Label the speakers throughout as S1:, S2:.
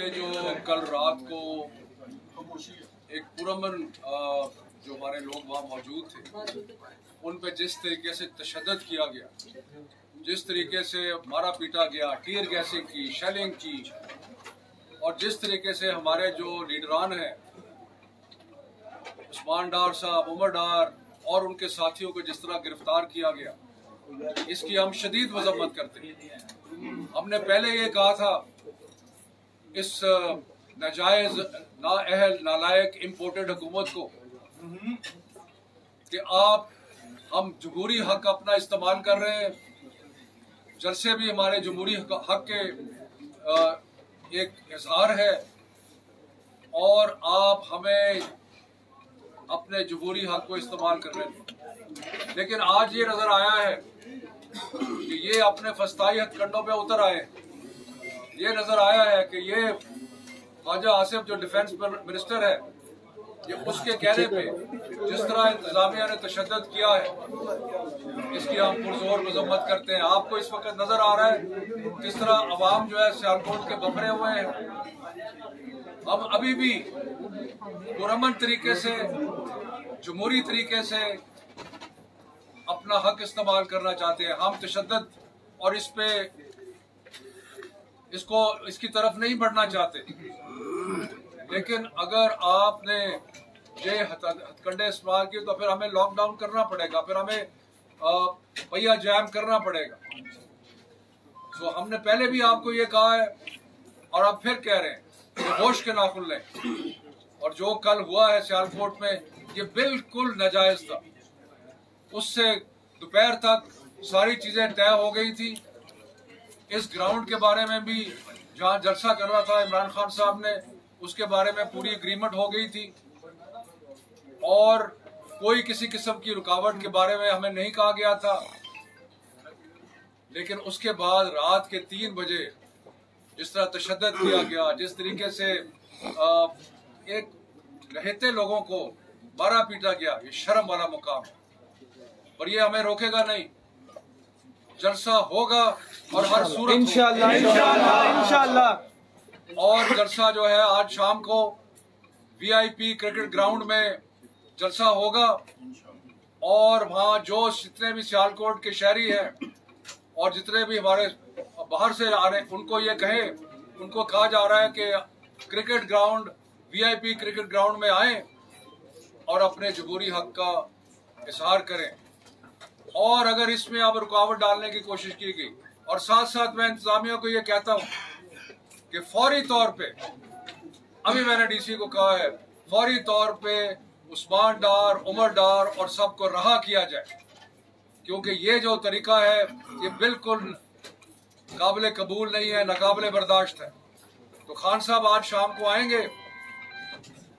S1: जो कल रात को एक पुरअमन जो हमारे लोग वहाँ मौजूद थे उन पे जिस तरीके से तशद्दुद किया गया, जिस तरीके से मारा पीटा गया, टीयर गैसिंग की, शेलिंग की, और जिस तरीके से हमारे जो लीडरान हैं उस्मान डार साहब, उमर डार और उनके साथियों को जिस तरह गिरफ्तार किया गया, इसकी हम शदीद मजम्मत करते हैं। हमने पहले ये कहा था इस नाजायज, नाअहल, नालायक इम्पोर्टेड हुकूमत को कि हम जमहूरी हक अपना इस्तेमाल कर रहे हैं, जलसे भी हमारे जमहूरी हक के एक इजहार है, और आप हमें अपने जमहूरी हक को इस्तेमाल कर रहे हैं। लेकिन आज ये नजर आया है कि ये अपने फस्ताई हथकंडों पे उतर आए। ये नजर आया है कि ये ख्वाजा आसिफ जो डिफेंस मिनिस्टर है, ये उसके कहने पे जिस तरह इंतजामिया ने तशद्दुद किया है, इसकी हम पुरजोर मजम्मत करते हैं। आपको इस वक्त नजर आ रहा है किस तरह अवाम जो है सियालकोट के बफरे हुए हैं। हम अभी भी पुरअमन तरीके से, जमहूरी तरीके से अपना हक इस्तेमाल करना चाहते हैं। हम तशद्दुद और इसकी तरफ नहीं बढ़ना चाहते। लेकिन अगर आपने ये हथकंडे इस्तेमाल किए तो फिर हमें लॉकडाउन करना पड़ेगा, फिर हमें पहिया जैम करना पड़ेगा। तो हमने पहले भी आपको ये कहा है और अब फिर कह रहे हैं कि होश के नाखुन लें। और जो कल हुआ है सियालकोट में, ये बिल्कुल नाजायज था। उससे दोपहर तक सारी चीजें तय हो गई थी। इस ग्राउंड के बारे में भी जहां जलसा कर रहा था इमरान खान साहब ने, उसके बारे में पूरी एग्रीमेंट हो गई थी, और कोई किसी किस्म की रुकावट के बारे में हमें नहीं कहा गया था। लेकिन उसके बाद रात के 3 बजे जिस तरह तशद्दुद किया गया, जिस तरीके से एक रहते लोगों को मारा पीटा गया, ये शर्म वाला मुकाम है। और ये हमें रोकेगा नहीं। जलसा होगा और हर सूरत इंशाअल्लाह इंशाअल्लाह। और जलसा जो है आज शाम को VIP क्रिकेट ग्राउंड में जलसा होगा, और वहाँ जो जितने भी सियालकोट के शहरी हैं और जितने भी हमारे बाहर से आ रहे हैं, उनको ये उनको कहा जा रहा है कि cricket ground, VIP cricket ground में आए और अपने जमहूरी हक का इजहार करें। और अगर इसमें अब रुकावट डालने की कोशिश की गई, और साथ साथ मैं इंतजामिया को ये कहता हूँ कि फौरी तौर पे, अभी मैंने DC को कहा है, फौरी तौर पे उस्मान डार, उमर डार और सबको रहा किया जाए, क्योंकि ये जो तरीका है ये बिल्कुल काबिल कबूल नहीं है, नाकाबिल बर्दाश्त है। तो खान साहब आज शाम को आएंगे,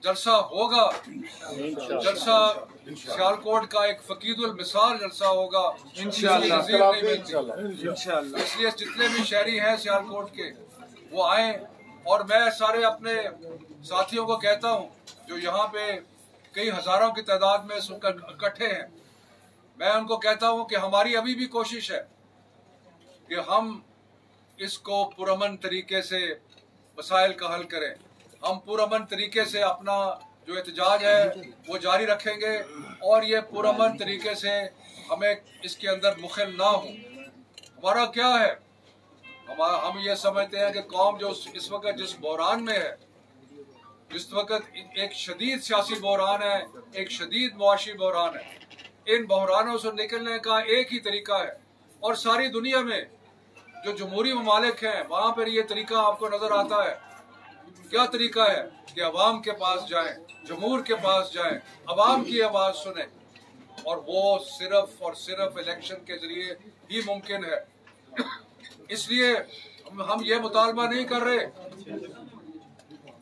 S1: जलसा होगा। जलसा सियालकोट का एक फकीदुल मिसाल जलसा होगा इंशाअल्लाह। इसलिए जितने भी शहरी हैं सियालकोट के, वो आए। और मैं सारे अपने साथियों को कहता हूँ जो यहाँ पे कई हजारों की तादाद में इकट्ठे हैं, मैं उनको कहता हूँ कि हमारी अभी भी कोशिश है कि हम इसको पुरअमन तरीके से मसाइल का हल करें। हम पुरअमन तरीके से अपना जो एहतजाज है वो जारी रखेंगे, और ये पुरअमन तरीके से हमें इसके अंदर मुखिल ना हो। हमारा क्या है, हम ये समझते हैं कि कौम जो इस वक्त जिस बहरान में है, जिस वक्त एक शदीद सियासी बहरान है, एक शदीद मुआशी बहरान है, इन बहरानों से निकलने का एक ही तरीका है। और सारी दुनिया में जो जमहूरी ममालिक हैं वहां पर ये तरीका आपको नजर आता है। क्या तरीका है कि अवाम के पास जाएं, जमहूर के पास जाएं, अवाम की आवाज सुने, और वो सिर्फ और सिर्फ इलेक्शन के जरिए ही मुमकिन है। इसलिए हम ये मुतालबा नहीं कर रहे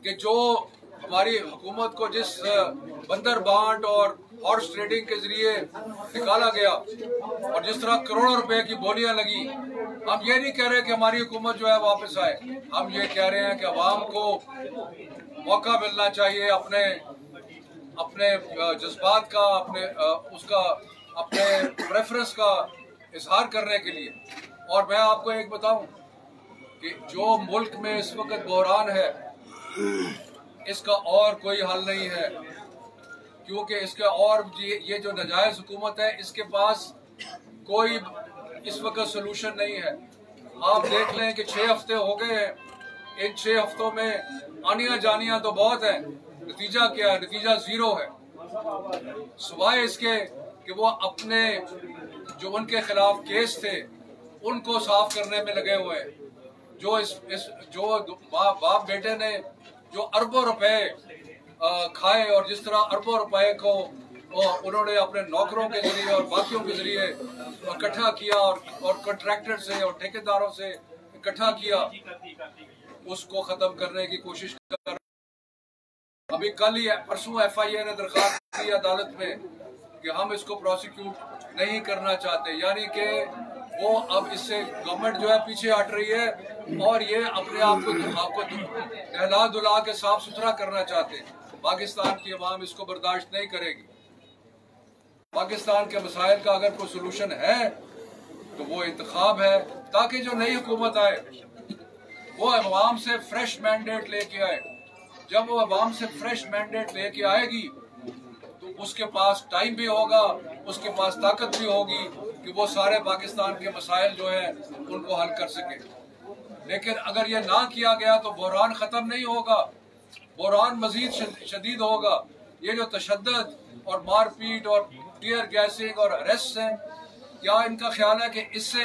S1: कि जो हमारी हुकूमत को जिस बंदर बांट और हॉर्स ट्रेडिंग के जरिए निकाला गया, और जिस तरह करोड़ों रुपए की बोलियां लगी, हम ये नहीं कह रहे कि हमारी हुकूमत जो है वापस आए। हम ये कह रहे हैं कि अवाम को मौका मिलना चाहिए अपने जज्बात का, अपने प्रेफरेंस का इजहार करने के लिए। और मैं आपको एक बताऊं کہ جو ملک میں اس وقت بحران ہے اس کا اور کوئی حل نہیں ہے، کیونکہ اس کا اور یہ جو ناجائز حکومت ہے اس کے پاس کوئی اس وقت سلوشن نہیں ہے۔ آپ دیکھ لیں کہ 6 ہفتے ہو گئے ہیں، ان 6 ہفتوں میں آنیاں جانیاں تو بہت ہیں، نتیجہ کیا ہے؟ نتیجہ زیرو ہے، سوائے اس کے کہ وہ اپنے جو ان کے خلاف کیس تھے ان کو صاف کرنے میں لگے ہوئے ہیں۔ جو باپ بیٹے نے جو اربوں روپے کھائے اور جس طرح اربوں روپے کو انہوں نے اپنے نوکروں کے ذریعے اور باقیوں کے ذریعے اکٹھا کیا اور کنٹریکٹر سے اور ٹھیکیداروں سے اکٹھا کیا، اس کو ختم کرنے کی کوشش کر۔ ابھی کل ہی پرسوں FIA نے درخواست کی عدالت میں کہ ہم اس کو پروسیکیوٹ نہیں کرنا چاہتے، یعنی کہ وہ اب اس سے گورنمنٹ جو ہے پیچھے ہٹ رہی ہے اور یہ اپنے آپ کو نہلا دھلا کے صاف ستھرا کرنا چاہتے ہیں۔ پاکستان کی عوام اس کو برداشت نہیں کرے گی۔ پاکستان کے مسائل کا اگر کوئی سلوشن ہے تو وہ انتخاب ہے، تاکہ جو نئی حکومت آئے وہ عوام سے فریش مینڈیٹ لے کے آئے۔ جب وہ عوام سے فریش مینڈیٹ لے کے آئے گی تو اس کے پاس ٹائم بھی ہوگا، اس کے پاس طاقت بھی ہوگی کہ وہ سارے پاکستان کے مسائل جو ہیں ان کو حل کر سکے۔ لیکن اگر یہ نہ کیا گیا تو بحران ختم نہیں ہوگا، بحران مزید شدید ہوگا۔ یہ جو تشدد اور مار پیٹ اور ٹیئر گیسنگ اور اریسٹ ہیں، کیا ان کا خیال ہے کہ اس سے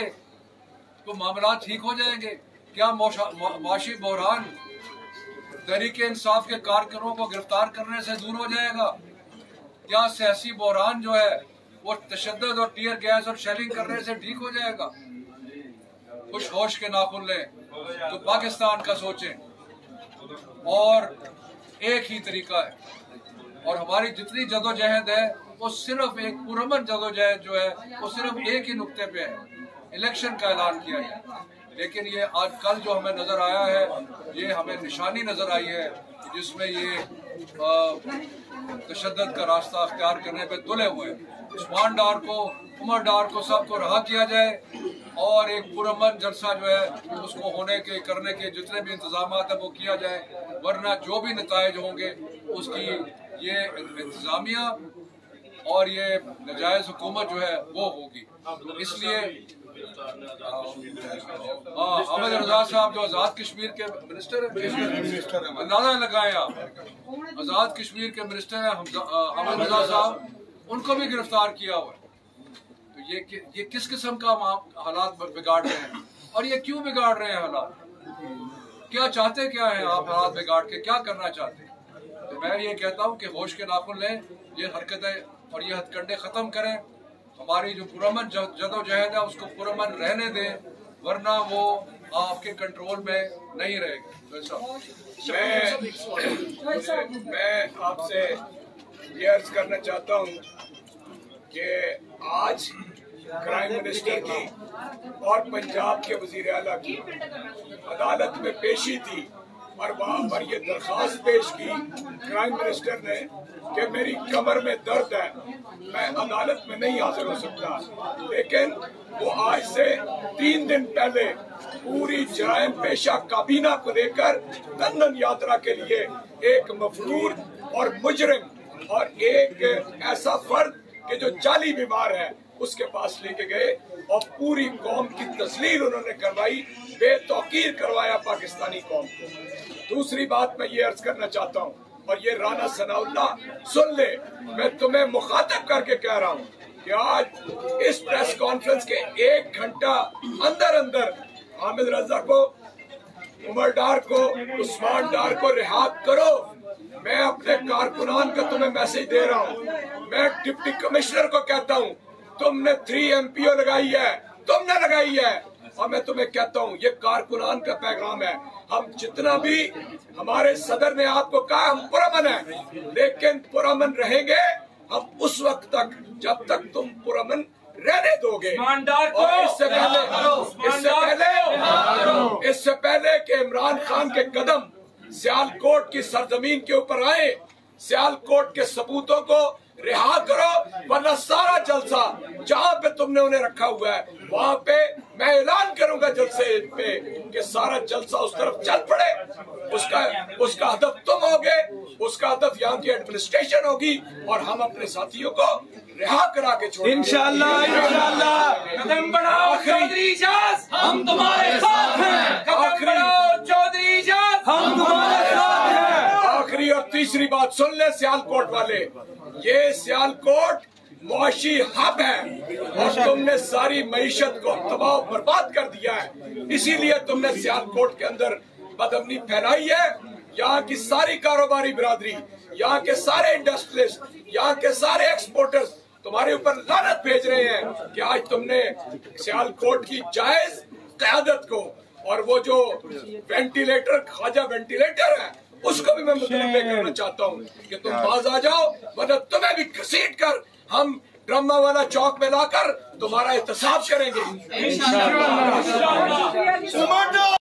S1: تو معاملات ٹھیک ہو جائیں گے؟ کیا معاشی بحران تحریک انصاف کے کارکنوں کو گرفتار کرنے سے دور ہو جائے گا؟ کیا سیاسی بحران جو ہے وہ تشدد اور ٹیئر گیس اور شیلنگ کرنے سے ٹھیک ہو جائے گا؟ کچھ ہوش کے ناخن لیں تو پاکستان کا سوچیں، اور ایک ہی طریقہ ہے، اور ہماری جتنی جدوجہد ہے وہ صرف ایک پرامن جدوجہد جو ہے وہ صرف ایک ہی نقطے پہ ہے، الیکشن کا اعلان کیا ہے۔ لیکن یہ آج کل جو ہمیں نظر آیا ہے، یہ ہمیں نشانی نظر آئی ہے جس میں یہ تشدد کا راستہ اختیار کرنے پہ تلے ہوئے ہیں۔ عثمان ڈار کو، عمر ڈار کو، سب کو رہا کیا جائے اور ایک پرامن جلسہ جو ہے اس کو ہونے کے کرنے کے جتنے بھی انتظامات ہیں وہ کیا جائے، ورنہ جو بھی نتائج ہوں گے اس کی یہ انتظامیہ اور یہ ناجائز حکومت جو ہے وہ ہوگی۔ اس لیے احمد رضا صاحب جو آزاد کشمیر کے منسٹر ہیں، اندازہ لگائیں آپ، آزاد کشمیر کے منسٹر ہیں احمد رضا صاحب، ان کو بھی گرفتار کیا ہوا ہے۔ تو یہ کس قسم کا حالات بگاڑ رہے ہیں، اور یہ کیوں بگاڑ رہے ہیں حالات؟ کیا چاہتے کیا ہیں آپ حالات بگاڑ کے؟ کیا کرنا چاہتے ہیں؟ تو میں یہ کہتا ہوں کہ ہوش کے ناخن لیں، یہ حرکتیں اور یہ ہتھ کنڈے ختم کریں، ہماری جو پرامن جدوجہد ہے اس کو پرامن رہنے دیں، ورنہ وہ آپ کے کنٹرول میں نہیں رہے گا۔
S2: میں آپ سے یہ عرض کرنا چاہتا ہوں کہ آج پرائم منسٹر کی اور پنجاب کے وزیر اعلیٰ کی عدالت میں پیشی تھی اور وہاں پر یہ درخواست پیش کی پرائم منسٹر نے کہ میری کمر میں درد ہے، میں عدالت میں نہیں حاضر ہو سکتا، لیکن وہ آج سے 3 دن پہلے پوری جرائم پیشہ کابینہ کو لے کر لندن یاترا کے لیے ایک مفرور اور مجرم اور ایک ایسا فرد کہ جو جعلی بیمار ہے اس کے پاس لے کے گئے اور پوری قوم کی تذلیل انہوں نے کروائی، بے توقیر کروایا پاکستانی قوم کو۔ دوسری بات میں یہ عرض کرنا چاہتا ہوں، اور یہ رانا ثناء اللہ سن لے، میں تمہیں مخاطب کر کے کہہ رہا ہوں کہ آج اس پریس کانفرنس کے 1 گھنٹہ اندر حامد رضا کو، عمر ڈار کو، عثمان ڈار کو رہا کرو۔ میں اپنے کارکنان کا تمہیں میسج دے رہا ہوں، میں ڈپٹی کمشنر کو کہتا ہوں تم نے 3 MPO لگائی ہے، تم نے لگائی ہے، اور میں تمہیں کہتا ہوں یہ کارکنان کا پیغام ہے۔ ہم جتنا بھی ہمارے صدر نے آپ کو کہا ہم پرامن ہیں، لیکن پرامن رہیں گے ہم اس وقت تک جب تک تم پرامن رہنے دو گے۔ اور اس سے پہلے کہ عمران خان کے قدم سیالکوٹ کی سرزمین کے اوپر آئے، سیالکوٹ کے ثبوتوں کو रिहा करो, वरना सारा जलसा जहाँ पे तुमने उन्हें रखा हुआ है वहाँ पे मैं ऐलान करूंगा जलसे पे कि सारा जलसा उस तरफ चल पड़े। उसका हदफ तुम होगे, उसका हदफ यहाँ की एडमिनिस्ट्रेशन होगी और हम अपने साथियों को रिहा करा के छोड़ेंगे
S3: इंशाअल्लाह।
S4: कदम बढ़ाओ चौधरी इजाज, हम तुम्हारे साथ हैं। कदम बढ़ाओ चौधरी इजाज, हम तुम्हारे साथ हैं।
S2: आखिरी और तीसरी बात सुन ले सियालकोट वाले, ये सियालकोट मुआशी हब है और तुमने सारी मईशत को तबाह बर्बाद कर दिया है। इसीलिए तुमने सियालकोट के अंदर बदअमनी फैलाई है। यहाँ की सारी कारोबारी बिरादरी, यहाँ के सारे इंडस्ट्रियलिस्ट, यहाँ के सारे एक्सपोर्टर्स तुम्हारे ऊपर लानत भेज रहे हैं कि आज तुमने सियालकोट की जायज क़यादत को और वो जो वेंटिलेटर ख्वाजा वेंटिलेटर है उसको भी मैं मुतलबे करना चाहता हूँ कि तुम बाज आ जाओ, वरना तुम्हें भी घसीट कर हम ड्रामा वाला चौक में लाकर तुम्हारा एहतसाब करेंगे।